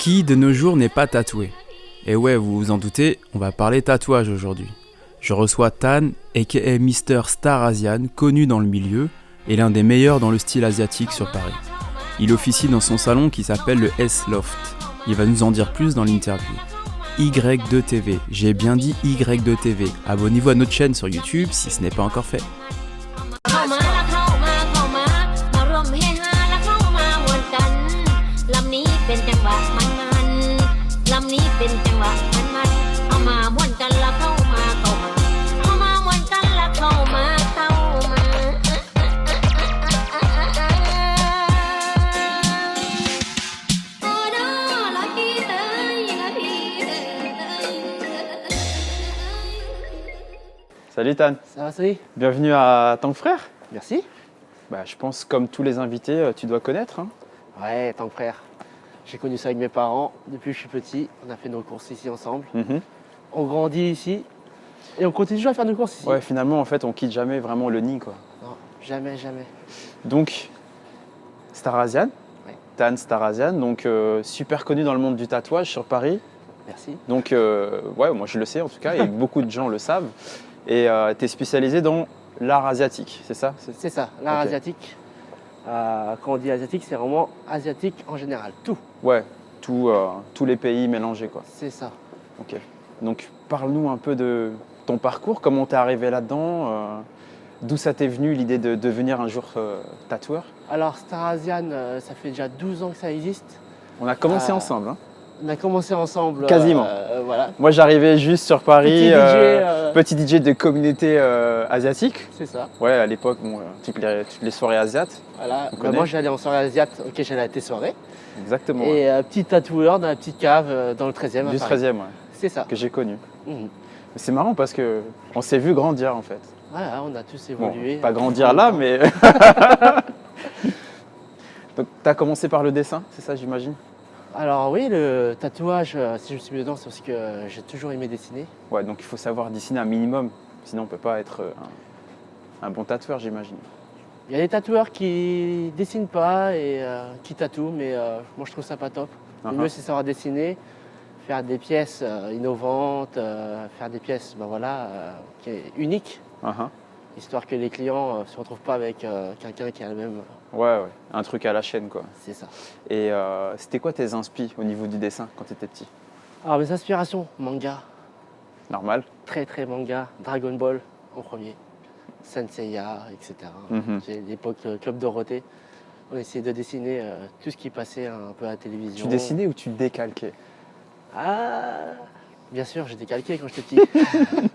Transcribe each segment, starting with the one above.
Qui de nos jours n'est pas tatoué? Et ouais, vous vous en doutez, on va parler tatouage aujourd'hui. Je reçois Tan, aka Mister Star Asian, connu dans le milieu et l'un des meilleurs dans le style asiatique sur Paris. Il officie dans son salon qui s'appelle le S-Loft. Il va nous en dire plus dans l'interview. Y2TV, j'ai bien dit Y2TV. Abonnez-vous à notre chaîne sur YouTube si ce n'est pas encore fait. Salut Tan, Ça va, salut. bienvenue à Tank Frère. Merci. Je pense comme tous les invités, tu dois connaître. Hein. Ouais, tant que frère. J'ai connu ça avec mes parents depuis que je suis petit. On a fait nos courses ici ensemble. On grandit ici et on continue toujours à faire nos courses ici. Ouais, finalement, en fait, on quitte jamais vraiment le nid, quoi. Non, jamais, jamais. Donc, Star Asian, Ouais. Tan Star Asian, donc super connu dans le monde du tatouage sur Paris. Merci. Donc, ouais, moi je le sais en tout cas, et beaucoup de gens le savent. Et tu es spécialisé dans l'art asiatique, c'est ça? C'est ça, l'art Ok. asiatique. Quand on dit asiatique, c'est vraiment asiatique en général. Tout. Ouais, tous les pays mélangés, quoi. C'est ça. Ok. Donc, parle-nous un peu de ton parcours, comment t'es arrivé là-dedans, d'où ça t'est venu l'idée de devenir un jour tatoueur? Alors, Star Asian, ça fait déjà 12 ans que ça existe. On a commencé Ah. ensemble, hein. On a commencé ensemble. Quasiment. Voilà. Moi, j'arrivais juste sur Paris, Petit DJ, petit DJ de communauté asiatique. c'est ça. Ouais, à l'époque, bon, toutes les soirées asiates. Voilà. On connaît. Moi, j'allais en soirée asiate. Ok, j'allais à tes soirées. Exactement. Et petit tatoueur dans la petite cave dans le 13e. à Du Paris. 13e, ouais, C'est ça. que j'ai connu. Mhm. Mais c'est marrant parce que on s'est vu grandir en fait. Voilà, on a tous Bon, évolué. pas grandir là, mais. Donc, tu as commencé par le dessin, c'est ça, j'imagine? Alors oui, le tatouage, si je me suis mis dedans, c'est parce que j'ai toujours aimé dessiner. Ouais, donc il faut savoir dessiner un minimum, sinon on peut pas être un bon tatoueur, j'imagine. Il y a des tatoueurs qui dessinent pas et qui tatouent, mais moi je trouve ça pas top. Le Uh-huh. mieux c'est savoir dessiner, faire des pièces innovantes, faire des pièces qui est uniques, Uh-huh. histoire que les clients ne se retrouvent pas avec quelqu'un qui a le même. Ouais, un truc à la chaîne quoi. C'est ça. Et c'était quoi tes inspi au niveau du dessin quand tu étais petit? Alors mes inspirations, manga, Normal. très manga, Dragon Ball en premier, Senseiya, etc. Mhm. C'est l'époque Club Dorothée. On essayait de dessiner tout ce qui passait un peu à la télévision. Tu dessinais ou tu décalquais? Ah, bien sûr, j'ai décalqué quand j'étais petit.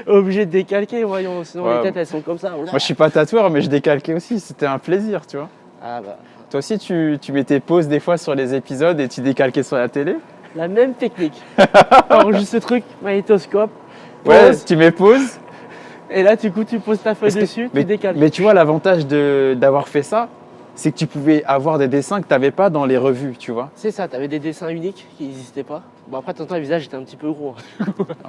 Obligé de décalquer, voyons, sinon Ouais. les têtes elles sont comme ça. Moi je suis pas tatoueur, mais je décalquais aussi, c'était un plaisir, tu vois. Ah bah, Toi aussi, tu mettais pause des fois sur les épisodes et tu décalquais sur la télé? la même technique. Enregistre ce truc, magnétoscope, Ouais, pause, tu mets pause. et là du coup tu poses ta feuille Parce que- dessus, mais, tu décales. mais tu vois, l'avantage d'avoir fait ça, c'est que tu pouvais avoir des dessins que tu n'avais pas dans les revues, tu vois. C'est ça, t'avais des dessins uniques qui n'existaient pas. Bon après, de temps en temps, le visage était un petit peu gros.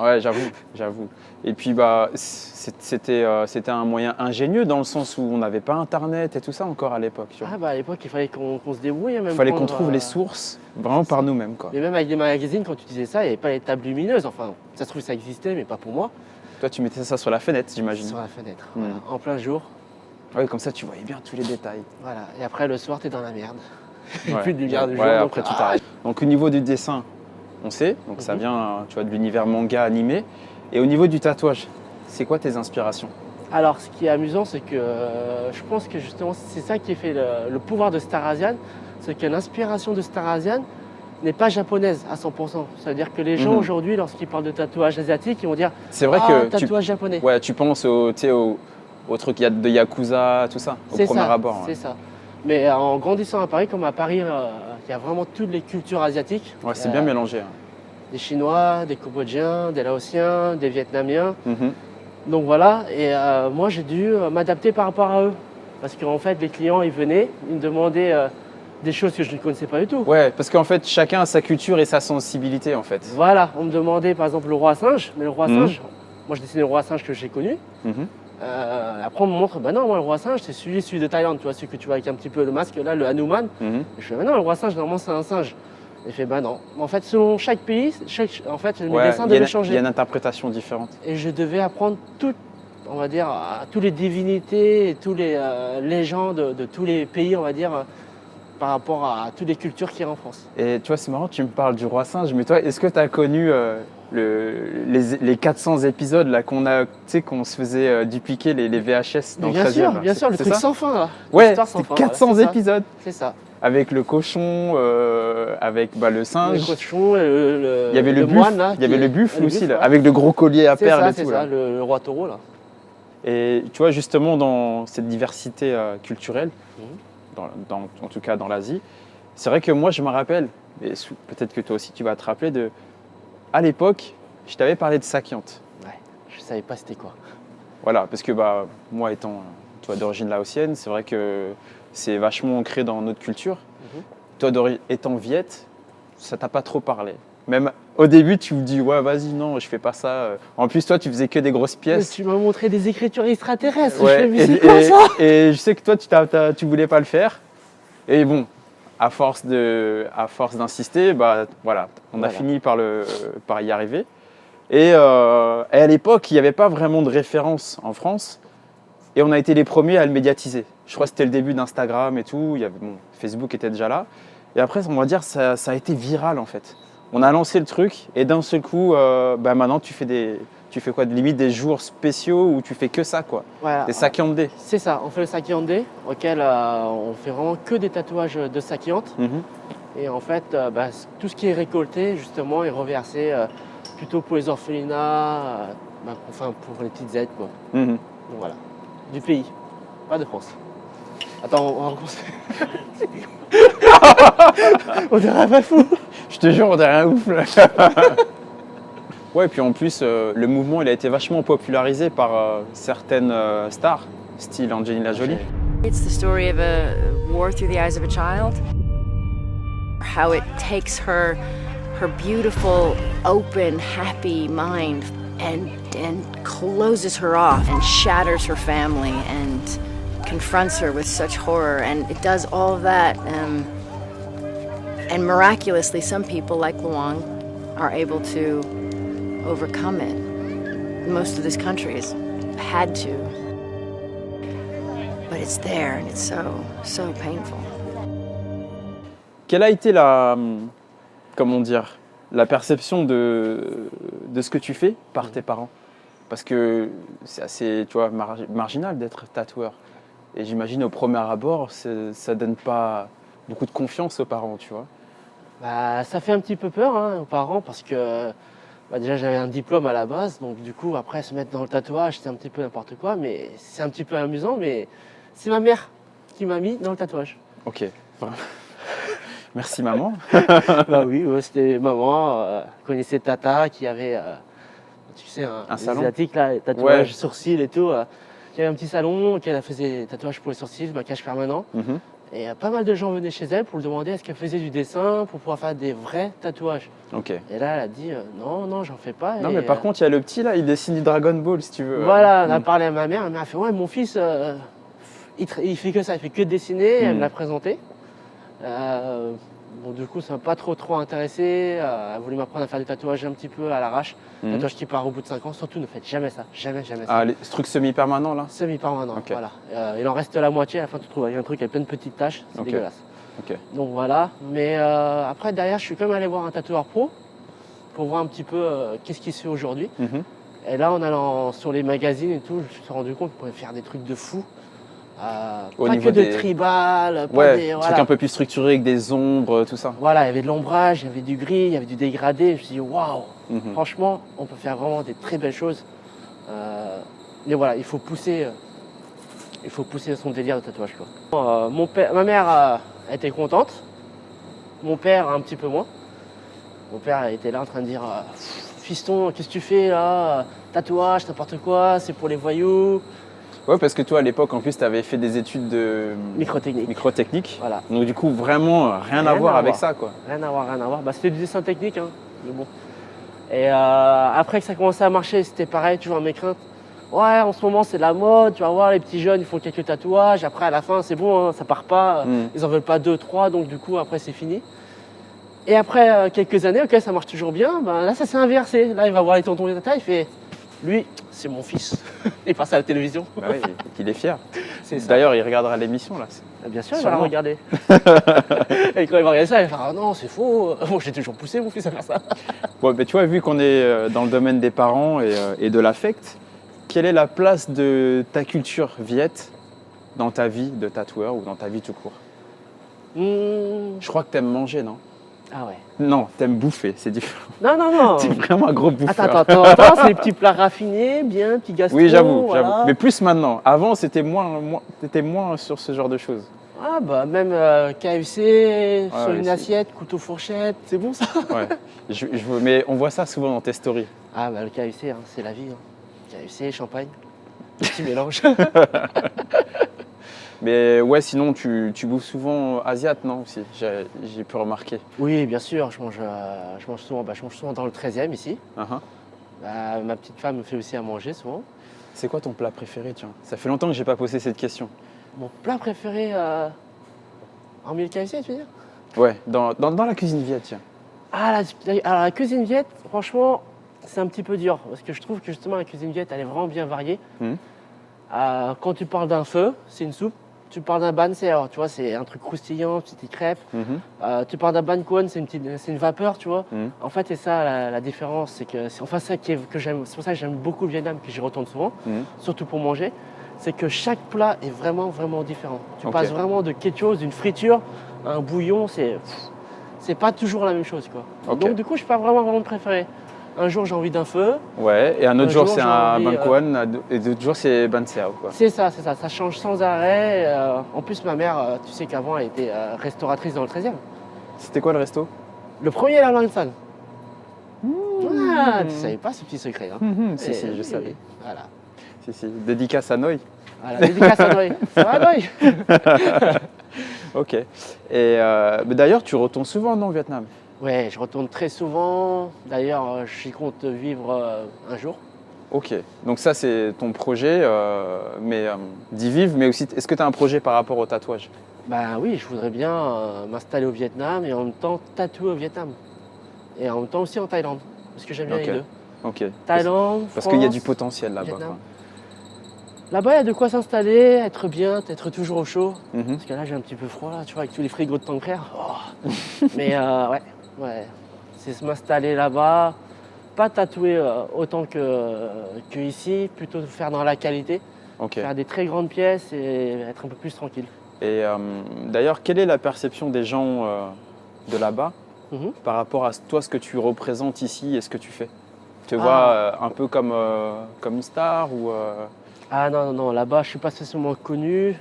Ouais, j'avoue. Et puis, c'était un moyen ingénieux dans le sens où on n'avait pas Internet et tout ça encore à l'époque. tu vois. Ah bah à l'époque, il fallait qu'on se débrouille. Même Il fallait qu'on prendre, trouve les sources vraiment par nous-mêmes, quoi. Mais même avec des magazines, quand tu disais ça, il n'y avait pas les tables lumineuses. Enfin, ça se trouve, ça existait, mais pas pour moi. Toi, tu mettais ça sur la fenêtre, j'imagine. Sur la fenêtre, Mhm. voilà, en plein jour. Ouais, comme ça, tu voyais bien tous les détails. Voilà. Et après, le soir, t'es dans la merde. Il n'y a Ouais. plus de lumière du jour. Ouais, donc, après, tu t'arrêtes. Donc, au niveau du dessin, on sait, donc ça Mhm. vient, tu vois, de l'univers manga animé. Et au niveau du tatouage, c'est quoi tes inspirations? Alors, ce qui est amusant, c'est que je pense que justement, c'est ça qui fait le pouvoir de Star Asian, c'est que l'inspiration de Star Asian n'est pas japonaise à 100%. Ça veut dire que les gens Mhm. aujourd'hui, lorsqu'ils parlent de tatouage asiatique, ils vont dire C'est vrai ah, que tatouage japonais. ouais, tu penses au truc de Yakuza, tout ça, au C'est premier ça, abord. c'est Ouais. ça. Mais en grandissant à Paris, comme à Paris, il y a vraiment toutes les cultures asiatiques. Ouais, c'est Il y a bien mélangé. Hein. Des Chinois, des Cambodgiens, des Laotiens, des Vietnamiens. Mhm. Donc voilà, et moi j'ai dû m'adapter par rapport à eux. Parce qu'en fait, les clients, ils venaient, ils me demandaient des choses que je ne connaissais pas du tout. Ouais, parce qu'en fait, chacun a sa culture et sa sensibilité, en fait. Voilà, on me demandait par exemple le roi singe, mais le roi Mhm. singe, moi je dessinais le roi singe que j'ai connu. Mhm. Après on me montre, bah non, moi le roi singe c'est celui de Thaïlande, tu vois, celui que tu vois avec un petit peu le masque là, le Hanuman. Mhm. Je fais, bah non, le roi singe normalement c'est un singe. J'ai fait bah non. En fait, selon chaque pays, en fait, mes Ouais, dessins il y a devaient une- changer. il y a une interprétation différente. Et je devais apprendre toutes, on va dire, toutes les divinités et toutes les légendes de tous les pays, on va dire, par rapport à toutes les cultures qu'il y a en France. Et tu vois, c'est marrant, tu me parles du roi singe, mais toi, est-ce que tu as connu les 400 épisodes là qu'on a, tu sais, qu'on se faisait dupliquer les VHS dans Mais le 13e là. bien sûr, le C'est truc ça sans fin là. Ouais, L'histoire sans c'était fin, 400 voilà, c'est ça. épisodes C'est ça. avec le cochon, avec le Le singe. cochon, Il y avait le buffle, moine là. il y avait le buffle aussi là, ouais. avec le gros collier à C'est perles ça, et c'est tout ça, là. le roi taureau là. Et tu vois, justement, dans cette diversité culturelle, Mhm. en tout cas dans l'Asie, c'est vrai que moi, je me rappelle, et peut-être que toi aussi, tu vas te rappeler à l'époque, je t'avais parlé de Sakyante. Ouais, je savais pas c'était quoi. Voilà, parce que bah, moi, étant tu vois, d'origine laotienne, c'est vrai que c'est vachement ancré dans notre culture. Mhm. Toi, étant viette, ça t'a pas trop parlé. Même au début, tu me dis, ouais, vas-y, non, je fais pas ça. En plus, toi, tu faisais que des grosses Mais pièces. tu m'as montré des écritures extraterrestres. Ouais, Je fais, mais c'est quoi ça? et je sais que toi, tu voulais pas le faire. Et bon, à force d'insister, bah, voilà, on a Voilà. fini par y arriver. Et à l'époque, il n'y avait pas vraiment de référence en France. Et on a été les premiers à le médiatiser. Je crois que c'était le début d'Instagram et tout. Facebook était déjà là. Et après, on va dire, ça a été viral en fait. On a lancé le truc et d'un seul coup, bah, maintenant, tu fais quoi? Limite des jours spéciaux où tu fais que ça, quoi. Voilà. Des Sakyande. C'est ça, on fait le Sakyande, auquel on fait vraiment que des tatouages de Sakyante. Mhm. Et en fait, bah, tout ce qui est récolté, justement, est reversé plutôt pour les orphelinats, enfin pour les petites aides, quoi. Mhm. Donc voilà, du pays, pas de France. Attends, on va recommencer. On dirait pas fou. Je te jure, on dirait un ouf. Là. Ouais, et puis en plus, le mouvement il a été vachement popularisé par certaines stars, style Angelina Jolie. It's the story of a war through the eyes of a child. How it takes her beautiful, open, happy mind and closes her off and shatters her family and confronts her with such horror. And it does all of that. And miraculously, some people like Luang are able to overcome it. Most of this country has had to. But it's there and it's so painful. Quelle a été la perception de ce que tu fais par tes parents? Parce que c'est assez, tu vois, marginal d'être tatoueur. Et j'imagine au premier abord, ça donne pas beaucoup de confiance aux parents, tu vois. Bah, ça fait un petit peu peur aux parents parce que bah, déjà j'avais un diplôme à la base, donc du coup après se mettre dans le tatouage c'est un petit peu n'importe quoi, mais c'est un petit peu amusant, mais c'est ma mère qui m'a mis dans le tatouage. Ok, vraiment. Merci maman. Bah oui, ouais, c'était maman, connaissait Tata qui avait, tu sais, Un les salon. asiatiques là, les tatouages Ouais. sourcils et tout, qui avait un petit salon, qui faisait des tatouages pour les sourcils, maquillage permanent. Mhm. Et pas mal de gens venaient chez elle pour lui demander est-ce qu'elle faisait du dessin pour pouvoir faire des vrais tatouages. Ok. Et là, elle a dit non, j'en fais pas. Non, Et, mais par contre, il y a le petit là, il dessine du Dragon Ball si tu veux. voilà, on a Mm. parlé à ma mère a fait ouais, mon fils, il fait que ça, il fait que dessiner. Elle me l'a présenté. Bon, du coup, ça m'a pas trop intéressé. Elle voulait m'apprendre à faire des tatouages un petit peu à l'arrache. Mhm. Tatouage qui part au bout de 5 ans. Surtout, ne faites jamais ça. Jamais ça. Ah, ce truc semi-permanent là. Semi-permanent, Ok. voilà. Il en reste la moitié, à la fin tu trouves avec un truc avec plein de petites taches, c'est Ok. dégueulasse. Ok. Donc voilà, mais après derrière je suis quand même allé voir un tatoueur pro pour voir un petit peu qu'est-ce qui se fait aujourd'hui. Mhm. Et là en allant sur les magazines et tout, je me suis rendu compte qu'on pouvait faire des trucs de fou. Au Pas niveau que de des- tribal, pas Ouais, des... truc Voilà. un peu plus structuré avec des ombres, tout ça. Voilà, il y avait de l'ombrage, il y avait du gris, il y avait du dégradé. Je me suis dit waouh, Mhm. franchement on peut faire vraiment des très belles choses. Mais voilà, il faut pousser son délire de tatouage, quoi. Ma mère était contente, mon père un petit peu moins. Mon père était là en train de dire fiston, qu'est-ce que tu fais là? Tatouage, n'importe quoi, c'est pour les voyous. Ouais, parce que toi à l'époque en plus tu avais fait des études de Microtechnique. microtechnique. Voilà. Donc du coup vraiment rien à Rien voir à avec voir. ça quoi. Rien à voir. Bah, c'était du dessin technique, hein, mais bon. Et après que ça commençait à marcher, c'était pareil, toujours mes craintes. Ouais, en ce moment c'est la mode, tu vas voir, les petits jeunes ils font quelques tatouages, après à la fin c'est bon, hein, ça part pas, Mm. ils en veulent pas 2, 3, donc du coup après c'est fini. Et après quelques années, ok, ça marche toujours bien, ben là ça s'est inversé. Là il va voir les tontons et les tatas, il fait lui, c'est mon fils. Il passe à la télévision. Bah oui, il est fier. C'est ça. D'ailleurs, il regardera l'émission là. Bien sûr, il va la Sûrement. regarder. Et quand il va regarder ça, il va faire ah non, c'est faux. Moi j'ai toujours poussé mon fils à faire ça. Bon, mais tu vois, vu qu'on est dans le domaine des parents et de l'affect, quelle est la place de ta culture viette dans ta vie de tatoueur ou dans ta vie tout court? Je crois que t'aimes manger, non? Ah ouais. Non, t'aimes bouffer, c'est différent. Non. T'es vraiment un gros bouffeur. Attends, c'est des petits plats raffinés, bien, petits gastro. Oui, j'avoue, voilà. mais plus maintenant. Avant, t'étais moins sur ce genre de choses. Ah bah même KFC, sur oui, une c'est- assiette, couteau fourchette, c'est bon ça? Ouais. Mais on voit ça souvent dans tes stories. Ah bah le KFC, hein, c'est la vie. Hein. KFC, champagne, petit mélange. Mais ouais, sinon, tu bouffes souvent asiate, non, aussi? J'ai pu remarquer. Oui, bien sûr, je mange souvent dans le 13e ici. Uh-huh. Bah, ma petite femme me fait aussi à manger souvent. C'est quoi ton plat préféré, tiens? Ça fait longtemps que j'ai pas posé cette question. Mon plat préféré en milieu de KFC, tu veux dire? Ouais, dans la cuisine viette, tiens. Ah, alors la cuisine viette, franchement, c'est un petit peu dur. Parce que je trouve que justement, la cuisine viette, elle est vraiment bien variée. Mhm. Quand tu parles d'un feu, c'est une soupe. Tu parles d'un ban, c'est tu vois, c'est un truc croustillant, petite crêpe. Mhm. Tu parles d'un ban kwon, c'est une vapeur, tu vois. Mhm. En fait, c'est ça la différence. C'est que c'est enfin ça que j'aime. C'est pour ça que j'aime beaucoup le Vietnam, que j'y retourne souvent, Mhm. surtout pour manger. C'est que chaque plat est vraiment, vraiment différent. Tu Ok. passes vraiment de quelque chose, d'une friture, à un bouillon, c'est pas toujours la même chose, quoi. Ok. Donc du coup, je suis pas vraiment préféré. Un jour, j'ai envie d'un feu. Ouais, et un autre Un jour, jour, c'est j'ai un envie, banquan, et d'autres jours, c'est ban sao, quoi. C'est ça. Ça change sans arrêt. En plus, ma mère, tu sais qu'avant, elle était restauratrice dans le 13e. C'était quoi le resto? Le premier, la Langsan. Ah, tu savais pas ce petit secret, hein? Si, si, je savais. Voilà. Si. Dédicace à Noy. Voilà, dédicace à Noé. Ça va, Noé? Ok. Et mais d'ailleurs, tu retournes souvent, non, au Vietnam? Ouais, je retourne très souvent. D'ailleurs, j'y compte vivre un jour. Ok. Donc ça, c'est ton projet, d'y vivre, mais aussi, est-ce que tu as un projet par rapport au tatouage? Bah oui, je voudrais bien m'installer au Vietnam et en même temps tatouer au Vietnam. Et en même temps aussi en Thaïlande, parce que j'aime bien Ok. les deux. Ok. Thaïlande, Parce qu'il y a France, du potentiel là-bas. Vietnam. quoi. Là-bas, il y a de quoi s'installer, être bien, être toujours au chaud. Mhm. Parce que là, j'ai un petit peu froid, là, tu vois, avec tous les frigos de Tancred. Oh. Mais ouais. C'est se m'installer là-bas, pas tatouer autant que ici, plutôt faire dans la qualité, Ok. faire des très grandes pièces et être un peu plus tranquille. Et d'ailleurs, quelle est la perception des gens de là-bas Mhm. par rapport à toi, ce que tu représentes ici et ce que tu fais? Tu te Ah. vois un peu comme une star ou Ah non, là-bas, je suis pas spécialement connu.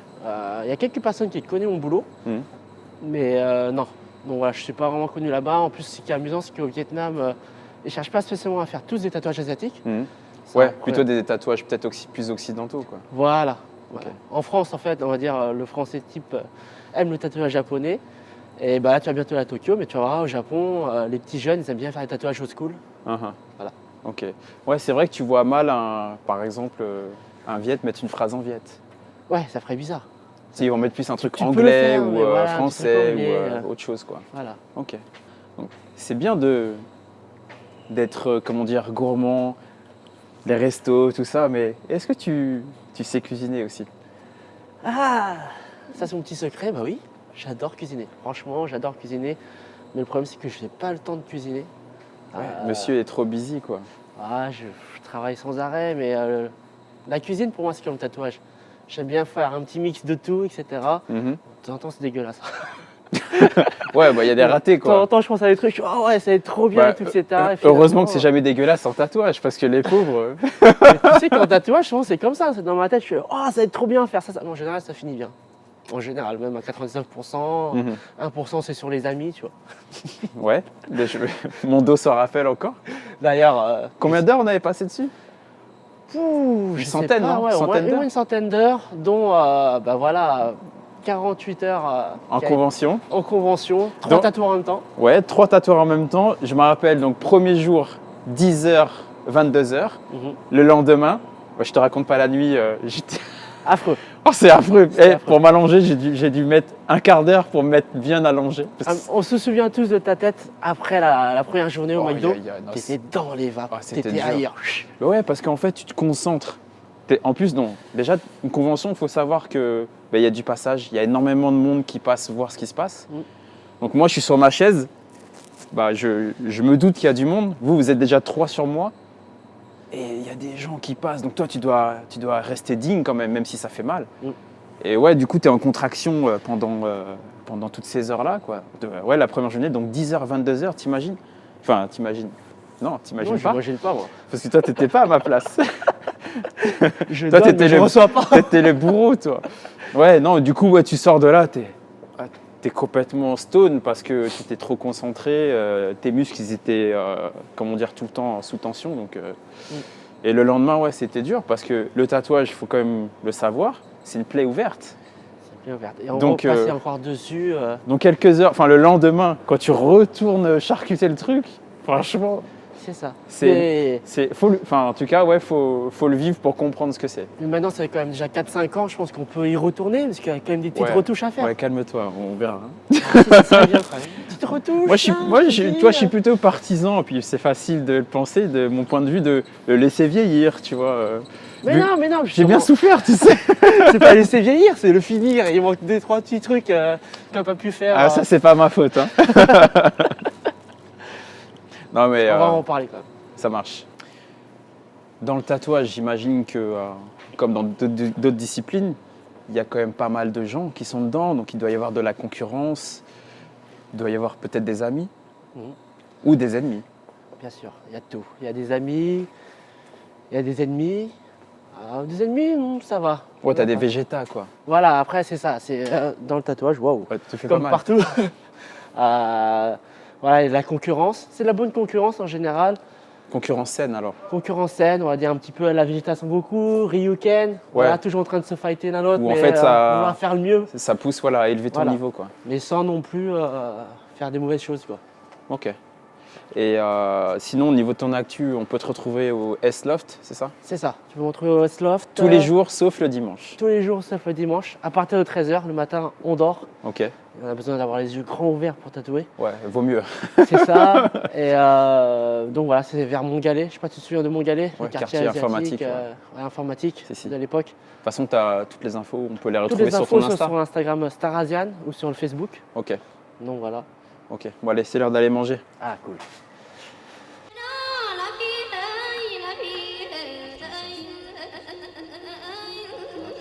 Il y a quelques personnes qui connaissent mon boulot, Mhm. mais non. Donc voilà, je suis pas vraiment connu là-bas. En plus, ce qui est amusant, c'est qu'au Vietnam, ils cherchent pas spécialement à faire tous des tatouages asiatiques. Mhm. C'est Ouais, un plutôt problème. des tatouages peut-être plus occidentaux, quoi. Voilà. Ok. En France, en fait, on va dire, le français type aime le tatouage japonais. Et bah là, tu vas bientôt aller à Tokyo, mais tu vas voir, au Japon, les petits jeunes, ils aiment bien faire les tatouages old school. Uh-huh. Voilà. Ok. Ouais, c'est vrai que tu vois mal, par exemple, un Viet mettre une phrase en Viet. Ouais, ça ferait bizarre. Si, ils vont mettre plus un truc tu peux le anglais faire, ou mais voilà, un petit français truc ou anglais, autre chose, quoi. Voilà. Ok. Donc, c'est bien d'être, comment dire, gourmand, les restos, tout ça, mais est-ce que tu sais cuisiner aussi? Ah, ça c'est mon petit secret, bah oui, j'adore cuisiner. Franchement, j'adore cuisiner. Mais le problème, c'est que je n'ai pas le temps de cuisiner. Ouais, monsieur est trop busy, quoi. Je travaille sans arrêt, mais la cuisine, pour moi, c'est comme le tatouage. J'aime bien faire un petit mix de tout, etc. Mhm. De temps en temps, c'est dégueulasse. Ouais, bah il y a des ratés, De temps en quoi. temps, je pense à des trucs, oh ouais, ça va être trop bien Bah, et tout, etc. Et heureusement que c'est finalement, jamais dégueulasse en tatouage, parce que les pauvres. mais tu sais qu'en tatouage, souvent, c'est comme ça. C'est dans ma tête, je fais, oh, ça va être trop bien faire ça. Mais en général, ça finit bien. En général, même à 99%, Mhm. 1% c'est sur les amis, tu vois. Ouais, mon dos s'en rappelle encore. D'ailleurs, Combien d'heures on avait passé dessus? je sais centaine, pas, non ouais, Centaine au moins d'heures une centaine d'heures, dont 48 heures En convention. en convention, 3 Donc- tatouages en même temps. Ouais, 3 tatoueurs en même temps. Je me rappelle, donc premier jour, 10h, 22h. Mhm. Le lendemain, je te raconte pas la nuit, j'étais... Affreux. Oh, c'est affreux. C'est affreux. Pour m'allonger, j'ai dû mettre un quart d'heure pour me mettre bien allongé. On se souvient tous de ta tête après la première journée au Oh, McDo. non, T'étais dans les vapes, Ah, c'était t'étais dur. ailleurs. Ouais, parce qu'en fait, tu te concentres. En plus, non. Déjà, une convention, il faut savoir que il y a du passage. Il y a énormément de monde qui passe voir ce qui se passe. Mm. Donc moi, je suis sur ma chaise. Je me doute qu'il y a du monde. Vous êtes déjà 3 sur moi. Et il y a des gens qui passent. Donc toi, tu dois rester digne quand même si ça fait mal. Mm. Et ouais, du coup, tu es en contraction pendant toutes ces heures-là, quoi. Ouais, la première journée, donc 10h, 22h, t'imagines? Enfin, t'imagines. Non, t'imagines Non, pas. j'imagine pas, moi. Parce que toi, t'étais pas à ma place. Je Toi, donne, t'étais mais je le- reçois pas. T'étais le bourreau, toi. Ouais, non, du coup, ouais, tu sors de là, t'es complètement stone parce que tu étais trop concentré, tes muscles, ils étaient, comment dire, tout le temps sous tension. Donc, Et le lendemain, ouais, c'était dur parce que le tatouage, il faut quand même le savoir, c'est une plaie ouverte. C'est bien ouvert. Et on Donc, va passer encore dessus. Donc quelques heures, enfin le lendemain, quand tu retournes charcuter le truc, franchement, C'est ça. en tout cas, ouais, faut le vivre pour comprendre ce que c'est. Mais maintenant, ça fait quand même déjà 4-5 ans, je pense qu'on peut y retourner parce qu'il y a quand même des petites Ouais. retouches à faire. Ouais, calme-toi, on verra. Ça serait bien, quand même. Petite retouche. Moi, je là, suis plutôt partisan, et puis c'est facile de le penser, de mon point de vue, de le laisser vieillir, tu vois. Mais vu- non, J'ai justement, bien souffert, tu sais. c'est pas laisser vieillir, c'est le finir. Il manque 2-3 petits trucs qu'on n'a pas pu faire. Ah, ça, c'est pas ma faute. Hein. Non, mais On va en parler quand même. ça marche. Dans le tatouage, j'imagine que, comme dans d'autres disciplines, il y a quand même pas mal de gens qui sont dedans, donc il doit y avoir de la concurrence, il doit y avoir peut-être des amis Mhm. ou des ennemis. Bien sûr, il y a tout. Il y a des amis, il y a des ennemis. Des ennemis, ça va. Ouais, t'as des D'accord. végétas, quoi. Voilà, après, c'est ça. C'est dans le tatouage, waouh. Ouais, tu fais Comme pas mal. partout. Voilà, il y a de la concurrence. C'est de la bonne concurrence en général. Concurrence saine, alors. Concurrence saine, on va dire un petit peu la végétation Goku, Ryuken. Voilà, toujours en train de se fighter l'un l'autre. Ou en mais, fait, ça- on va faire le mieux, Ça pousse voilà, à élever ton Voilà. niveau, quoi. mais sans non plus faire des mauvaises choses, quoi. Ok. Et sinon, au niveau de ton actu, on peut te retrouver au S-Loft, c'est ça? C'est ça. Tu peux me retrouver au Westloft. Tous les jours, sauf le dimanche. Tous les jours, sauf le dimanche. À partir de 13h, le matin, on dort. Ok. On a besoin d'avoir les yeux grands ouverts pour tatouer. Ouais, vaut mieux. C'est ça. Et donc voilà, c'est vers Montgalais. Je sais pas si tu te souviens de Montgalais, Ouais, le quartier asiatique, informatique, informatique Si. de l'époque. De toute façon, tu as toutes les infos, on peut les Toutes retrouver les sur infos ton sont Insta. sur Instagram Starasian ou sur le Facebook. Ok, Donc voilà. ok. Bon, allez, c'est l'heure d'aller manger. Ah cool.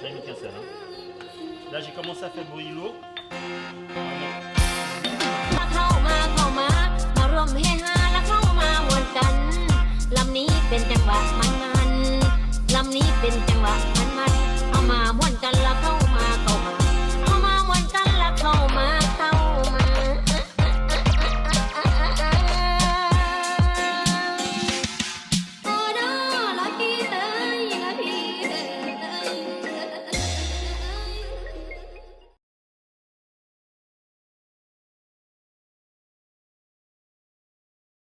Très nickel, hein. Là, j'ai commencé à faire bouillir l'eau. เข้ามาร่วมเฮฮาและเข้ามามวนกันลำนี้เป็นจังหวะมันๆลำนี้เป็นจังหวะมันๆเอามาม่วน